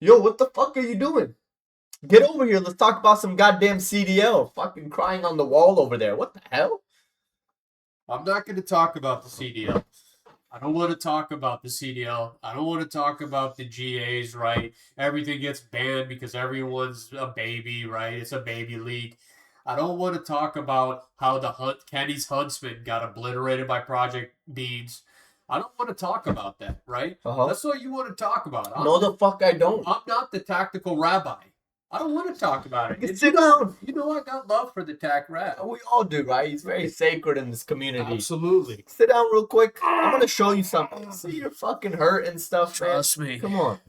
Yo, what the fuck are you doing? Get over here. Let's talk about some goddamn CDL. Fucking crying on the wall over there. What the hell? I'm not going to talk about the CDL. I don't want to talk about the CDL. I don't want to talk about the GAs, right? Everything gets banned because everyone's a baby, right? It's a baby league. I don't want to talk about how Kenny's Huntsman got obliterated by Project Beans. I don't want to talk about that, right? That's what you want to talk about. No, the fuck I don't. I'm not the tactical rabbi. I don't want to talk about it. Sit down. You know I got love for the tac rab. We all do, right? He's very sacred in this community. Absolutely. Sit down real quick. I'm gonna show you something. See, you're fucking hurt and stuff, man. Trust me. Come on.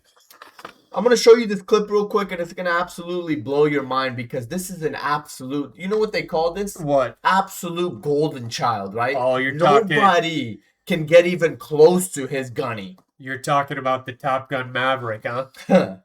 I'm gonna show you this clip real quick, and it's gonna absolutely blow your mind because this is an absolute. You know what they call this? What? Absolute golden child, right? Oh, you're talking. Nobody can get even close to his gunny. You're talking about the Top Gun Maverick, huh?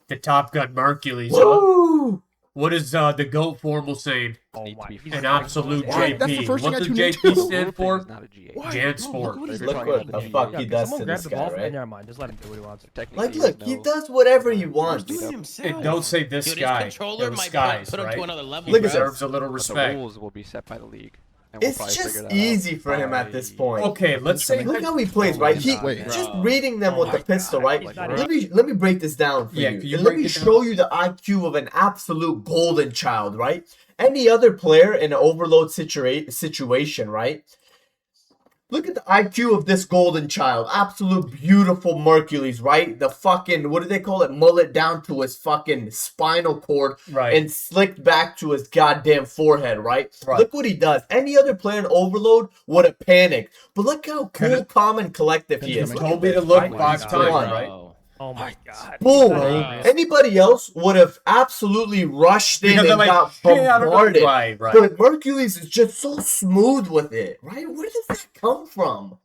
The Top Gun Mercules, Woo! huh? What is the GOAT formal saying? Oh my! An absolute What? That's the JP. first What thing I does tuned JP into. stand for? It's not a GA. What? Jansport. What is Look talking what about the the fuck GA? he does Someone to grab this the guy, ball. right? Never mind. Just let him do what he wants. Technically, Like, look, he does whatever he wants. He's doing it himself. And don't say this Dude, guy. his controller Those might guys, put him right? to another level. He Look at deserves this. a little The respect. rules will be set by the league. And we'll It's probably just figure that easy out for him at this point. Okay, let's say Look how he plays, right? He Wait. just Bro. reading them Oh with my the pistol, God. right? He's not Let me break this down for Yeah, you. can you And let break me it down? show you the IQ of an absolute golden child, right? Any other player in an overload situation, right? Look at the IQ of this golden child. Absolute beautiful Mercules, right? The fucking, what do they call it? Mullet down to his fucking spinal cord. Right. And slicked back to his goddamn forehead, right? Right. Look what he does. Any other player in overload would have panicked. But look how cool, calm, and collective he is. You Look told at me to this, look right? 5 Come times, on. right? Bro. Oh my God. Boom. Bro. Anybody else would have absolutely rushed in Because and they're got like, hey, I don't know. bombarded. Right, right. But Mercules is just so smooth with it, right? Where does that come from?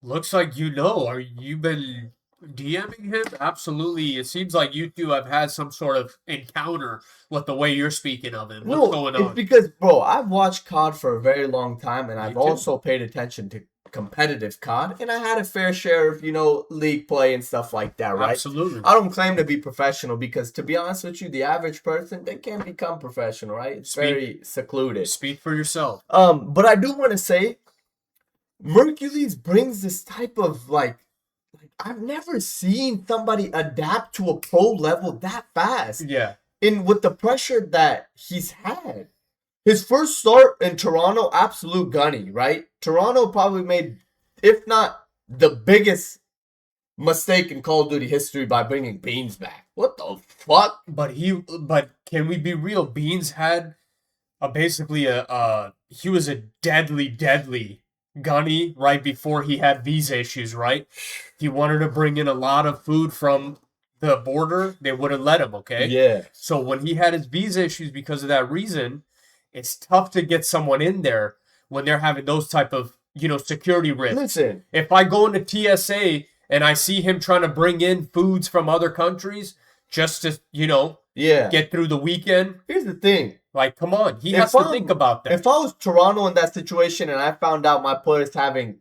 Looks like you know. Are you been DMing him? Absolutely. It seems like you two have had some sort of encounter with the way you're speaking of him. What's going it's on? because, bro, I've watched COD for a very long time, and I've too. also paid attention to competitive COD, and I had a fair share of, league play and stuff like that, right? Absolutely. I don't claim to be professional because, to be honest with you, the average person, they can't become professional, right? It's very secluded. Speak for yourself. But I do want to say, Mercules brings this type of, like I've never seen somebody adapt to a pro level that fast. Yeah. With the pressure that he's had. His first start in Toronto, absolute gunny, right? Toronto probably made, if not the biggest mistake in Call of Duty history by bringing Beans back. What the fuck? But can we be real? Beans had he was a deadly gunny right before he had visa issues, right? He wanted to bring in a lot of food from the border. They wouldn't let him, okay? Yeah. So when he had his visa issues because of that reason, it's tough to get someone in there when they're having those type of, security risks. Listen. If I go into TSA and I see him trying to bring in foods from other countries just to, get through the weekend, Here's the thing. like, come on. He has to think about that. If I was Toronto in that situation and I found out my player's having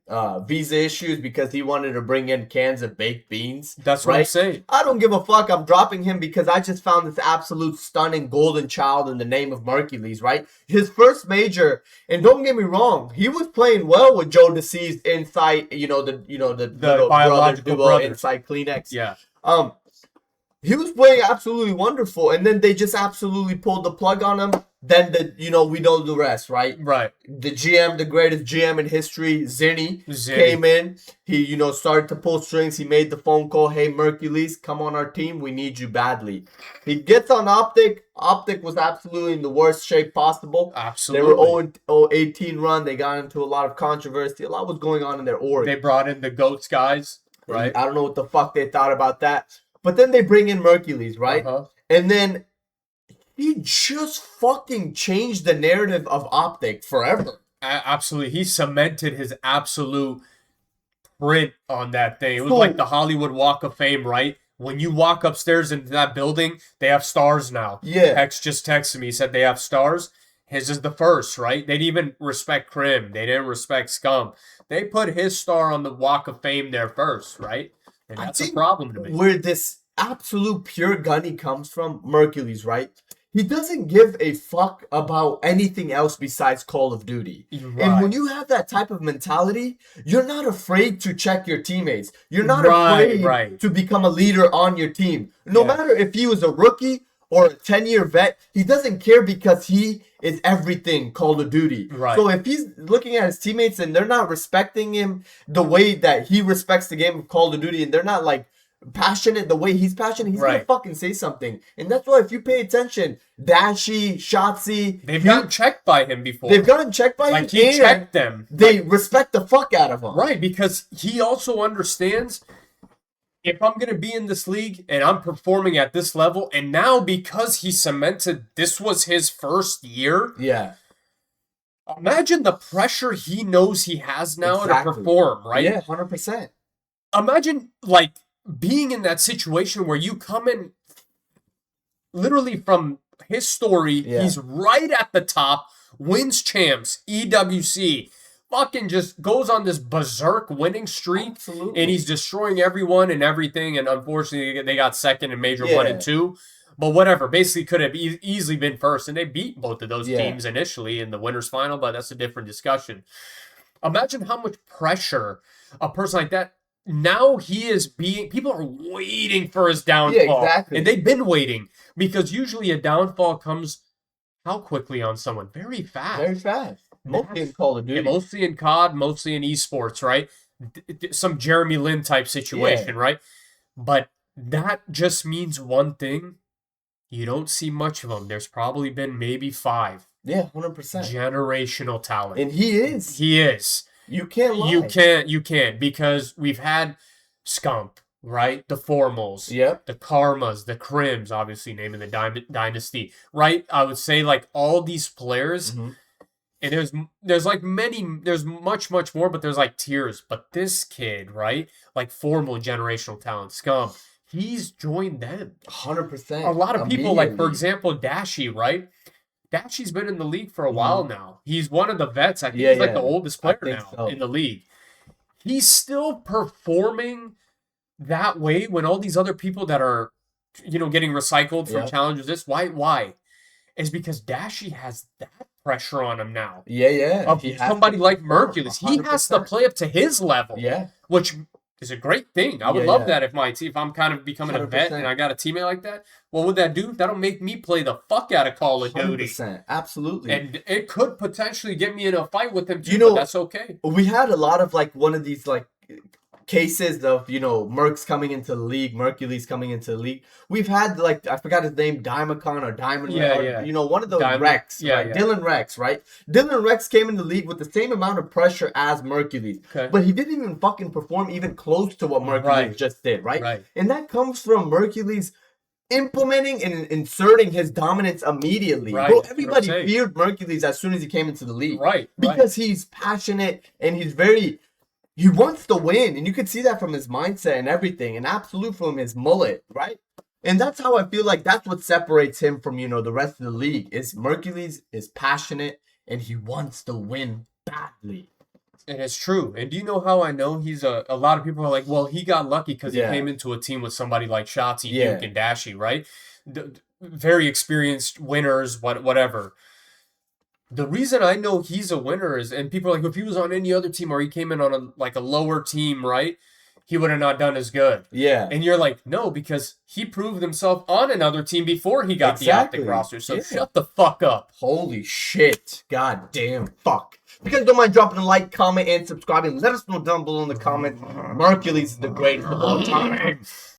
visa issues because he wanted to bring in cans of baked beans. That's what I'm saying. I don't give a fuck. I'm dropping him because I just found this absolute stunning golden child in the name of Mercules, right? His first major, and don't get me wrong, he was playing well with Joe DeCeased inside, the little biological duo brother. inside Kleenex. Yeah. He was playing absolutely wonderful, and then they just absolutely pulled the plug on him. Then we know the rest, right? Right. The GM, the greatest GM in history, Zinni, came in. He, started to pull strings. He made the phone call. Hey, Mercules, come on our team. We need you badly. He gets on OpTic. OpTic was absolutely in the worst shape possible. Absolutely. They were 0-18 run. They got into a lot of controversy. A lot was going on in their org. They brought in the GOATs guys, right? I don't know what the fuck they thought about that. But then they bring in Mercules, right? And then he just fucking changed the narrative of OpTic forever. Absolutely. He cemented his absolute print on that thing. It was like the Hollywood Walk of Fame, right? When you walk upstairs into that building, they have stars now. Yeah. Hex just texted me. He said they have stars. His is the first, right? They didn't even respect Crim. They didn't respect Scum. They put his star on the Walk of Fame there first, right? And that's a problem to me. Where this absolute pure gun he comes from, Mercules, right? He doesn't give a fuck about anything else besides Call of Duty. And when you have that type of mentality, you're not afraid to check your teammates. You're not afraid to become a leader on your team. No matter if he was a rookie or a 10-year vet, he doesn't care because he is everything Call of Duty. So if he's looking at his teammates and they're not respecting him the way that he respects the game of Call of Duty, and they're not like passionate the way he's passionate, he's gonna fucking say something. And that's why if you pay attention, Dashy, Shotzi, they've gotten checked by him before. They've gotten checked by him. Like, he checked them. They respect the fuck out of him. Right, because he also understands, if I'm going to be in this league and I'm performing at this level, and now because he cemented this was his first year. Yeah. Imagine the pressure he knows he has now to perform, right? Yeah, 100%. Imagine, like, being in that situation where you come in literally from his story, he's right at the top, wins champs, EWC, fucking just goes on this berserk winning streak, and he's destroying everyone and everything, and unfortunately they got second in Major 1 and 2. But whatever, basically could have easily been first, and they beat both of those teams initially in the winners final, but that's a different discussion. Imagine how much pressure a person like that, now he is being, people are waiting for his downfall. Yeah, exactly. And they've been waiting, because usually a downfall comes how quickly on someone? Very fast. Very fast. Mostly in Call of Duty. Yeah, mostly in COD, mostly in esports, right? Some Jeremy Lin type situation, right? But that just means one thing. You don't see much of them. There's probably been maybe 5. Yeah, 100%. Generational talent. And he is. He is. You can't lie. You can't, because we've had Scump, right? The Formals, the Karmas, the Crims, obviously naming the Dynasty, right? I would say, like, all these players, and there's like many, there's much more, but there's like tiers. But this kid, right? Like, formal generational talent, Scump, he's joined them. 100%. A lot of people, like, for example, Dashy, right? Dashy's been in the league for a while now. He's one of the vets. I think he's like the oldest player now in the league. He's still performing that way when all these other people that are, getting recycled from challenges. Why? Is because Dashy has that pressure on him now. Of somebody like Mercules. He has to play up to his level. Which is a great thing. I would love that if I'm kind of becoming 100%. A vet and I got a teammate like that. What would that do? That'll make me play the fuck out of Call of Duty. 100%. Absolutely. And it could potentially get me in a fight with him too, but that's okay. We had a lot of, like, one of these, like, cases of, Mercs coming into the league, Mercules coming into the league. We've had, like, I forgot his name, Dimacon or Diamond, one of those Rex, right? Dylan Rex, right? Dylan Rex came in the league with the same amount of pressure as Mercules, but he didn't even fucking perform even close to what Mercules just did, right? And that comes from Mercules implementing and inserting his dominance immediately. Bro, everybody feared Mercules as soon as he came into the league, because he's passionate and he wants to win, and you can see that from his mindset and everything, and absolute from his mullet, right? And that's how I feel like that's what separates him from, the rest of the league. Is Mercules is passionate, and he wants to win badly. And it's true. And do you know how I know he's a lot of people are like, well, he got lucky because he came into a team with somebody like Shotzi, Duke, and Dashy, right? Very experienced winners, whatever. The reason I know he's a winner is, and people are like, if he was on any other team or he came in on a lower team, right, he would have not done as good. And you're like, no, because he proved himself on another team before he got the OpTic roster. So shut the fuck up. Holy shit. God damn. Fuck. If you guys don't mind dropping a like, comment, and subscribing, let us know down below in the comments. Mercules is the greatest of all time.